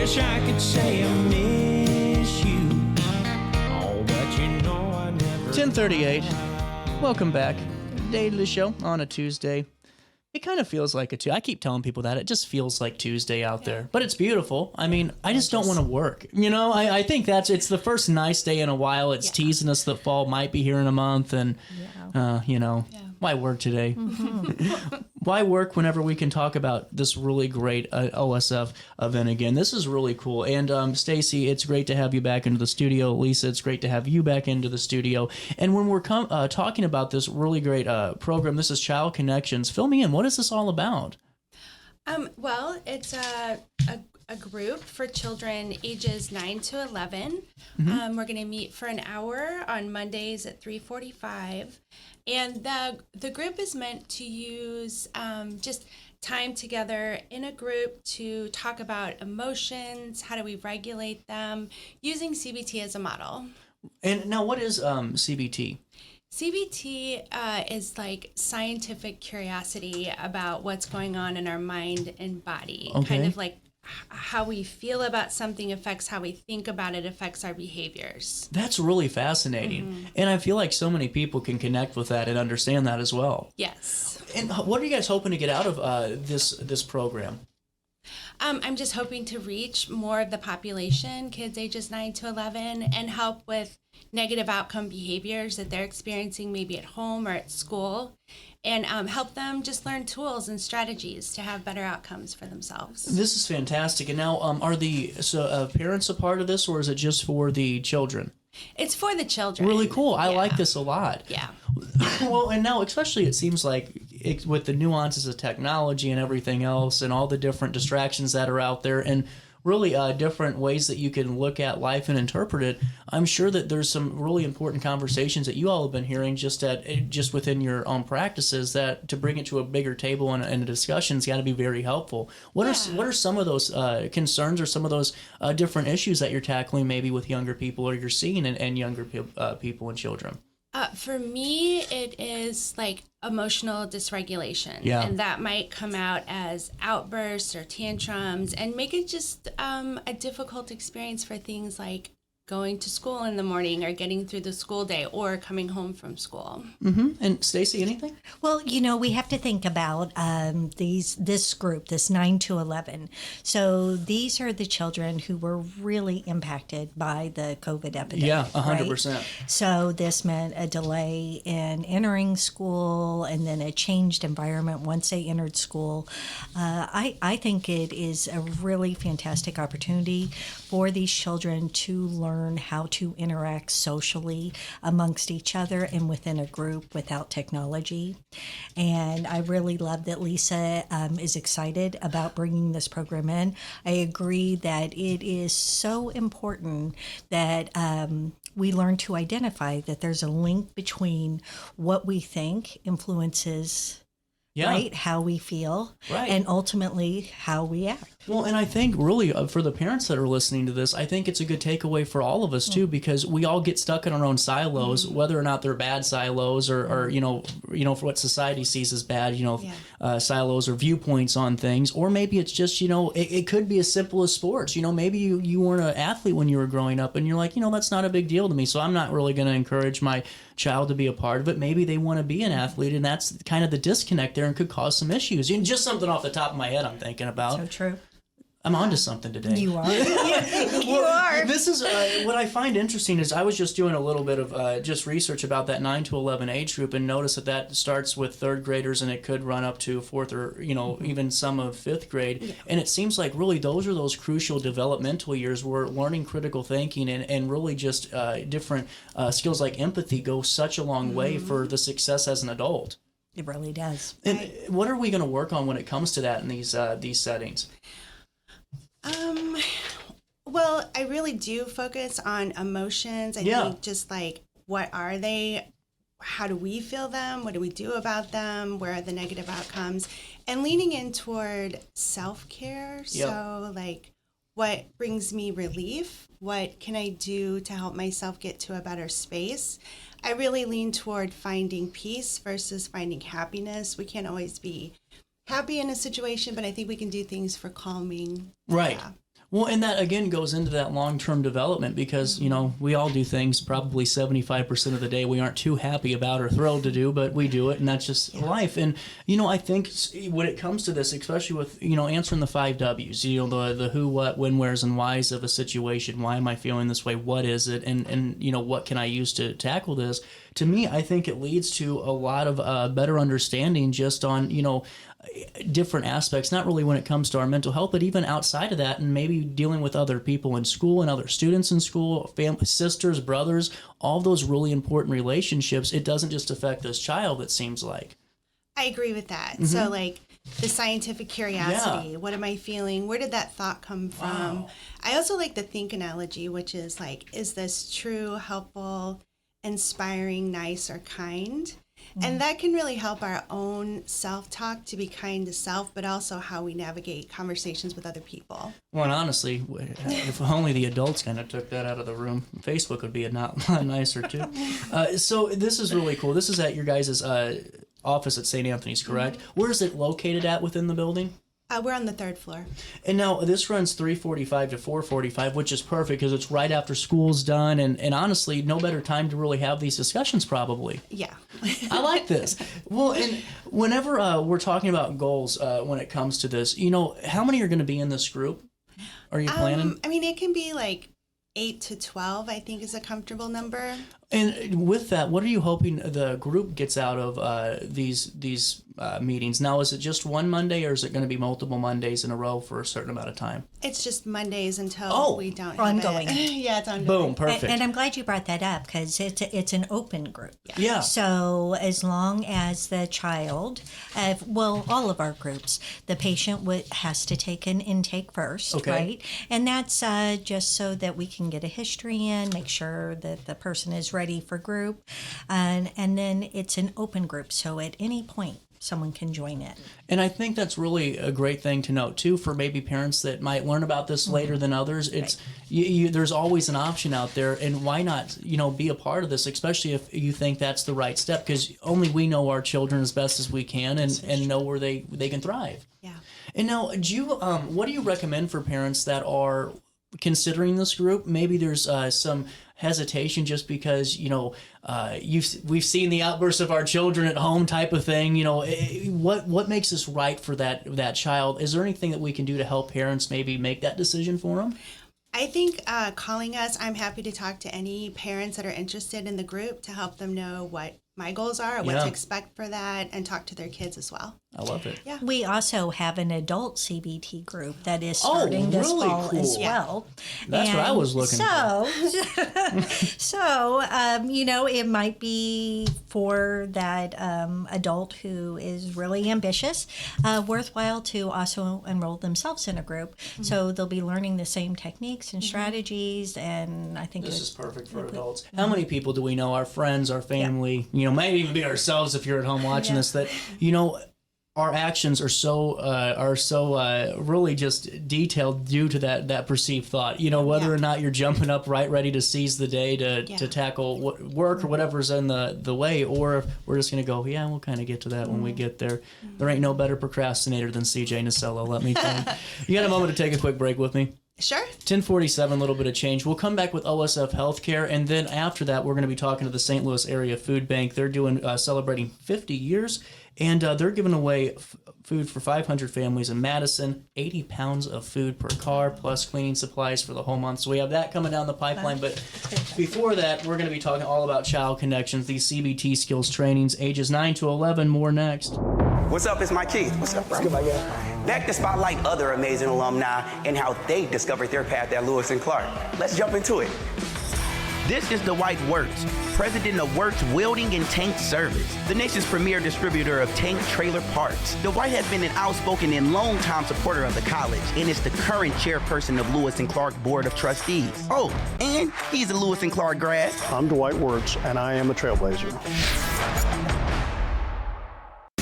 wish I could say I miss you. Oh, but you know I never. 10:38. Welcome back. Day to the show on a Tuesday. It kind of feels like a Tuesday. I keep telling people that. It just feels like Tuesday out there. But it's beautiful. I mean, I just don't want to work. You know, I think it's the first nice day in a while. It's teasing us that fall might be here in a month. And, why work today? Mm-hmm. Why work whenever we can talk about this really great OSF event again? This is really cool. And Staci, it's great to have you back into the studio. Lisa, it's great to have you back into the studio. And when we're talking about this really great program, this is Child Connections. Fill me in. What is this all about? Well, it's a group for children ages 9 to 11. Mm-hmm. We're going to meet for an hour on Mondays at 3:45. And the group is meant to use just time together in a group to talk about emotions, how do we regulate them, using CBT as a model. And now what is CBT? CBT is like scientific curiosity about what's going on in our mind and body. Okay. Kind of like how we feel about something affects how we think about it, affects our behaviors. That's really fascinating. Mm-hmm. And I feel like so many people can connect with that and understand that as well. Yes. And what are you guys hoping to get out of this program? I'm just hoping to reach more of the population, kids ages 9 to 11, and help with negative outcome behaviors that they're experiencing maybe at home or at school, and help them just learn tools and strategies to have better outcomes for themselves. This is fantastic. And now, are the parents a part of this, or is it just for the children? It's for the children. Really cool. I like this a lot. Yeah. Well, and now especially it seems like with the nuances of technology and everything else and all the different distractions that are out there and really different ways that you can look at life and interpret it, I'm sure that there's some really important conversations that you all have been hearing just within your own practices that to bring it to a bigger table and a discussion's got to be very helpful. What are some of those concerns or some of those different issues that you're tackling maybe with younger people or you're seeing in younger people and children? For me, it is like emotional dysregulation. Yeah. And that might come out as outbursts or tantrums and make it just a difficult experience for things like going to school in the morning or getting through the school day or coming home from school. Mm-hmm. And Staci, anything? Well, we have to think about this group, this 9 to 11. So these are the children who were really impacted by the COVID epidemic. Yeah, 100%. Right? So this meant a delay in entering school and then a changed environment once they entered school. I think it is a really fantastic opportunity for these children to learn how to interact socially amongst each other and within a group without technology. And I really love that Lisa is excited about bringing this program in. I agree that it is so important that we learn to identify that there's a link between what we think influences right? How we feel, right, and ultimately how we act. Well, and I think really for the parents that are listening to this, I think it's a good takeaway for all of us too, because we all get stuck in our own silos, whether or not they're bad silos or for what society sees as bad, silos or viewpoints on things, or maybe it's just, it could be as simple as sports. Maybe you weren't an athlete when you were growing up and you're like, that's not a big deal to me. So I'm not really going to encourage my child to be a part of it. Maybe they want to be an athlete, and that's kind of the disconnect there and could cause some issues. Just something off the top of my head I'm thinking about. So true. I'm onto something today. You are. You are. This is what I find interesting is I was just doing a little bit of just research about that 9 to 11 age group and noticed that starts with third graders and it could run up to fourth or, even some of fifth grade. Yeah. And it seems like really those are those crucial developmental years where learning critical thinking and really just different skills like empathy go such a long way for the success as an adult. It really does. And what are we going to work on when it comes to that in these settings? Well, I really do focus on emotions. I think just like, what are they? How do we feel them? What do we do about them? Where are the negative outcomes? And leaning in toward self-care. Yep. So like, what brings me relief? What can I do to help myself get to a better space? I really lean toward finding peace versus finding happiness. We can't always be happy in a situation, but I think we can do things for calming. Right. Yeah. Well, and that again goes into that long-term development because, we all do things probably 75% of the day we aren't too happy about or thrilled to do, but we do it, and that's just life. And, I think when it comes to this, especially with, answering the 5 W's, the who, what, when, where's, and why's of a situation. Why am I feeling this way? What is it? And what can I use to tackle this? To me, I think it leads to a lot of better understanding just on, different aspects, not really when it comes to our mental health, but even outside of that, and maybe dealing with other people in school and other students in school, family, sisters, brothers, all those really important relationships. It doesn't just affect this child, it seems like. I agree with that. So like the scientific curiosity, what am I feeling? Where did that thought come from? Wow. I also like the think analogy, which is like, is this true, helpful, inspiring, nice, or kind? And that can really help our own self-talk to be kind to self, but also how we navigate conversations with other people. Well, and honestly, if only the adults kind of took that out of the room, Facebook would be a lot nicer too. So this is really cool. This is at your guys' office at St. Anthony's, correct? Where is it located at within the building? We're on the 3rd floor. And now this runs 3:45 to 4:45, which is perfect because it's right after school's done. And honestly, no better time to really have these discussions probably. Yeah. I like this. Well, and whenever we're talking about goals when it comes to this, how many are going to be in this group? Are you planning? I mean, it can be like 8 to 12, I think is a comfortable number. And with that, what are you hoping the group gets out of these meetings? Now, is it just one Monday, or is it going to be multiple Mondays in a row for a certain amount of time? It's just Mondays until we don't ongoing. have it. Yeah, it's ongoing. Boom, perfect. And I'm glad you brought that up because it's an open group. Yeah. So as long as the child, all of our groups, the patient has to take an intake first, right? And that's just so that we can get a history in, make sure that the person is ready for group, and then it's an open group. So at any point, someone can join it. And I think that's really a great thing to note too for maybe parents that might learn about this later than others. It's there's always an option out there, and why not be a part of this, especially if you think that's the right step, because only we know our children as best as we can and know where they can thrive. Yeah. And now, what do you recommend for parents that are considering this group? Maybe there's some hesitation just because we've seen the outbursts of our children at home type of thing. What makes this right for that child? Is there anything that we can do to help parents maybe make that decision for them? I think calling us, I'm happy to talk to any parents that are interested in the group to help them know what my goals are, what to expect for that, and talk to their kids as well. I love it. Yeah. We also have an adult CBT group that is starting this fall as well. That's what I was looking for. So, it might be for that adult who is really ambitious, worthwhile to also enroll themselves in a group. Mm-hmm. So they'll be learning the same techniques and strategies, and I think this is perfect for adults. How many people do we know, our friends, our family, maybe even be ourselves if you're at home watching this, that, our actions are so really just detailed due to that perceived thought. Whether or not you're jumping up ready to seize the day to tackle work or whatever's in the way, or if we're just going to go, we'll kind of get to that when we get there. There ain't no better procrastinator than CJ Nasello, let me tell you. You got a moment to take a quick break with me? Sure. 10:47, a little bit of change. We'll come back with OSF Healthcare, and then after that, we're going to be talking to the St. Louis Area Food Bank. They're doing celebrating 50 years, and they're giving away food for 500 families in Madison, 80 pounds of food per car, plus cleaning supplies for the whole month. So we have that coming down the pipeline. But before that, we're going to be talking all about Child Connections, these CBT Skills trainings, ages 9 to 11. More next. What's up? It's Mike Keith. What's up, bro? What's good, my guy? Back to spotlight other amazing alumni and how they discovered their path at Lewis and Clark. Let's jump into it. This is Dwight Wirtz, president of Wirtz Welding and Tank Service, the nation's premier distributor of tank trailer parts. Dwight has been an outspoken and long-time supporter of the college and is the current chairperson of Lewis and Clark Board of Trustees. Oh, and he's a Lewis and Clark grad. I'm Dwight Wirtz, and I am a trailblazer.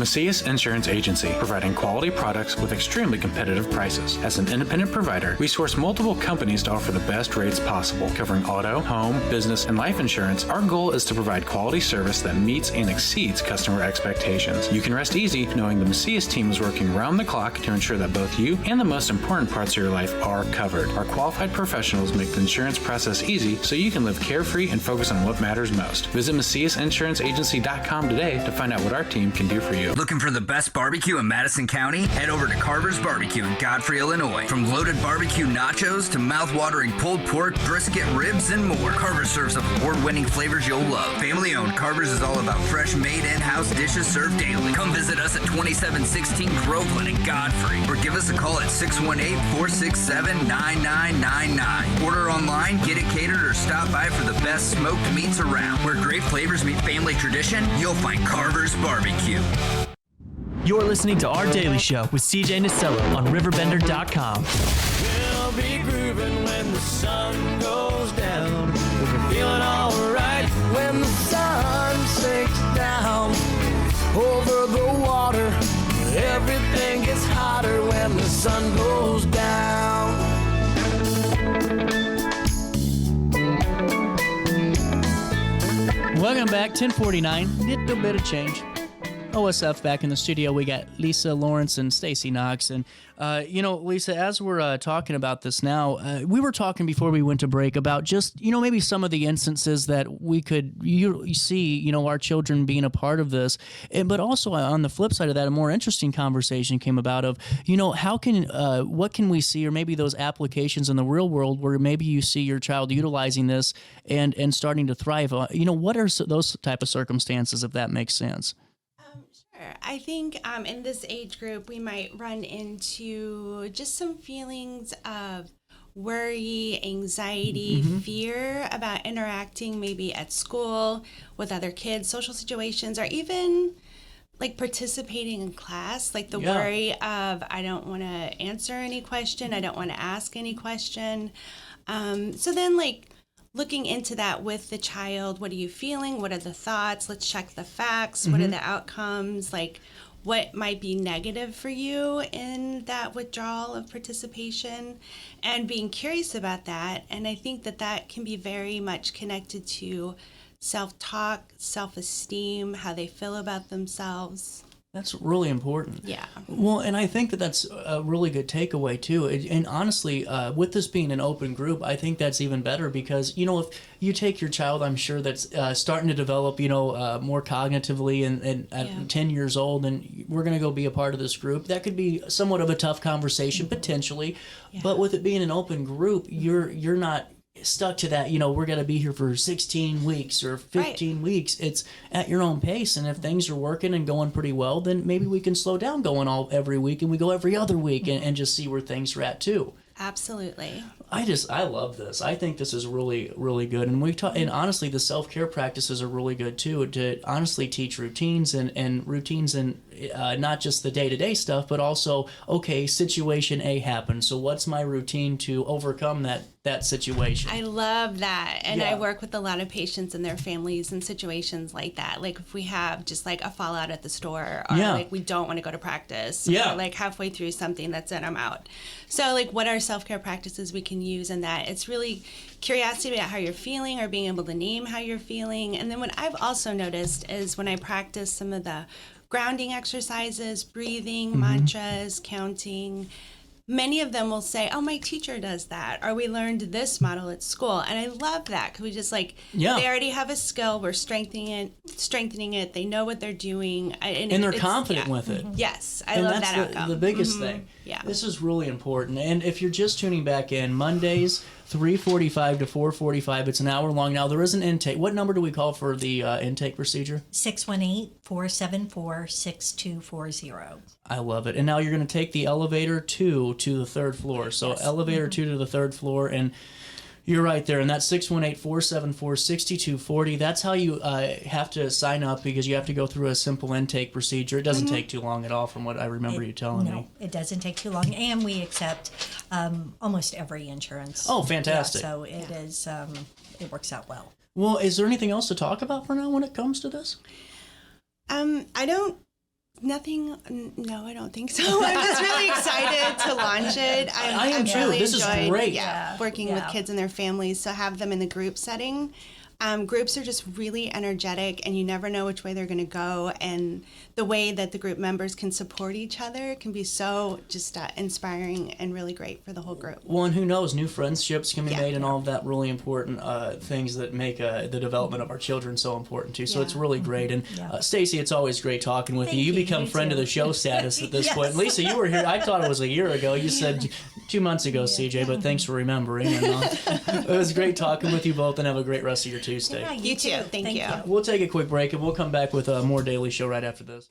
Macias Insurance Agency, providing quality products with extremely competitive prices. As an independent provider, we source multiple companies to offer the best rates possible, covering auto, home, business, and life insurance. Our goal is to provide quality service that meets and exceeds customer expectations. You can rest easy knowing the Macias team is working round the clock to ensure that both you and the most important parts of your life are covered. Our qualified professionals make the insurance process easy so you can live carefree and focus on what matters most. Visit MaciasInsuranceAgency.com today to find out what our team can do for you. Looking for the best barbecue in Madison County? Head over to Carver's Barbecue in Godfrey, Illinois. From loaded barbecue nachos to mouth-watering pulled pork, brisket, ribs, and more, Carver's serves up award-winning flavors you'll love. Family-owned, Carver's is all about fresh, made in-house dishes served daily. Come visit us at 2716 Groveland in Godfrey, or give us a call at 618-467-9999. Order online, get it catered, or stop by for the best smoked meats around. Where great flavors meet family tradition, you'll find Carver's Barbecue. You're listening to Our Daily Show with CJ Nasello on RiverBender.com. We'll be grooving when the sun goes down. We'll be feeling alright when the sun sinks down over the water. Everything gets hotter when the sun goes down. Welcome back, 10:49. Little bit of change. OSF back in the studio. We got Lisa Lawrence and Staci Knox. And, Lisa, as we're talking about this now, we were talking before we went to break about just, maybe some of the instances that we could see, our children being a part of this. But also on the flip side of that, a more interesting conversation came about of, what can we see, or maybe those applications in the real world where maybe you see your child utilizing this and starting to thrive. What are those type of circumstances, if that makes sense? I think in this age group, we might run into just some feelings of worry, anxiety, fear about interacting maybe at school with other kids, social situations, or even like participating in class, like the worry of, I don't want to answer any question, I don't want to ask any question. So then looking into that with the child, what are you feeling? What are the thoughts? Let's check the facts. What are the outcomes? What might be negative for you in that withdrawal of participation? And being curious about that. And I think that can be very much connected to self-talk, self-esteem, how they feel about themselves. That's really important. Yeah. Well, and I think that's a really good takeaway, too. And honestly, with this being an open group, I think that's even better because, if you take your child, I'm sure that's starting to develop, more cognitively and at 10 years old, and we're going to go be a part of this group. That could be somewhat of a tough conversation, potentially. Yeah. But with it being an open group, you're not stuck to that, we're going to be here for 16 weeks or 15 weeks. It's at your own pace. And if things are working and going pretty well, then maybe we can slow down going every week and we go every other week and just see where things are at too. Absolutely. I love this. I think this is really, really good. And and honestly, the self-care practices are really good too, to honestly teach routines and routines and not just the day-to-day stuff, but also, okay, situation A happened. So what's my routine to overcome that situation? I love that. And I work with a lot of patients and their families in situations like that. Like if we have just a fallout at the store or we don't want to go to practice or halfway through something, that's it, I'm out. So what are self-care practices we can use in that? It's really curiosity about how you're feeling or being able to name how you're feeling. And then what I've also noticed is when I practice some of the grounding exercises, breathing, mantras, counting, many of them will say, oh, my teacher does that, or we learned this model at school. And I love that because we just they already have a skill, we're strengthening it, they know what they're doing. And they're confident with it. Yes, I love that outcome. The biggest thing. Yeah. This is really important. And if you're just tuning back in, Mondays, 3:45 to 4:45, it's an hour long. Now, there is an intake. What number do we call for the intake procedure? 618-474-6240. I love it. And now you're going to take the elevator 2 to the third floor. So elevator 2 to the third floor, and you're right there. And that's 618-474-6240. That's how you have to sign up, because you have to go through a simple intake procedure. It doesn't take too long at all from what I remember you telling me. No, it doesn't take too long. And we accept almost every insurance. Oh, fantastic. Yeah, so it is, it works out well. Well, is there anything else to talk about for now when it comes to this? I don't Nothing. No, I don't think so. I'm just really excited to launch it. I am too. Really This is great. Working with kids and their families. To have them in the group setting. Groups are just really energetic, and you never know which way they're going to go. And the way that the group members can support each other can be so just inspiring and really great for the whole group. Well, and who knows, new friendships can be made, and all of that really important things that make the development of our children so important too. So it's really great. And Staci, it's always great talking with you. You become friend of the show status at this point. Lisa, you were here. I thought it was a year ago. You said 2 months ago, CJ, but thanks for remembering. And, it was great talking with you both, and have a great rest of your Tuesday. You too. Thank you. We'll take a quick break, and we'll come back with more Daily Show right after this.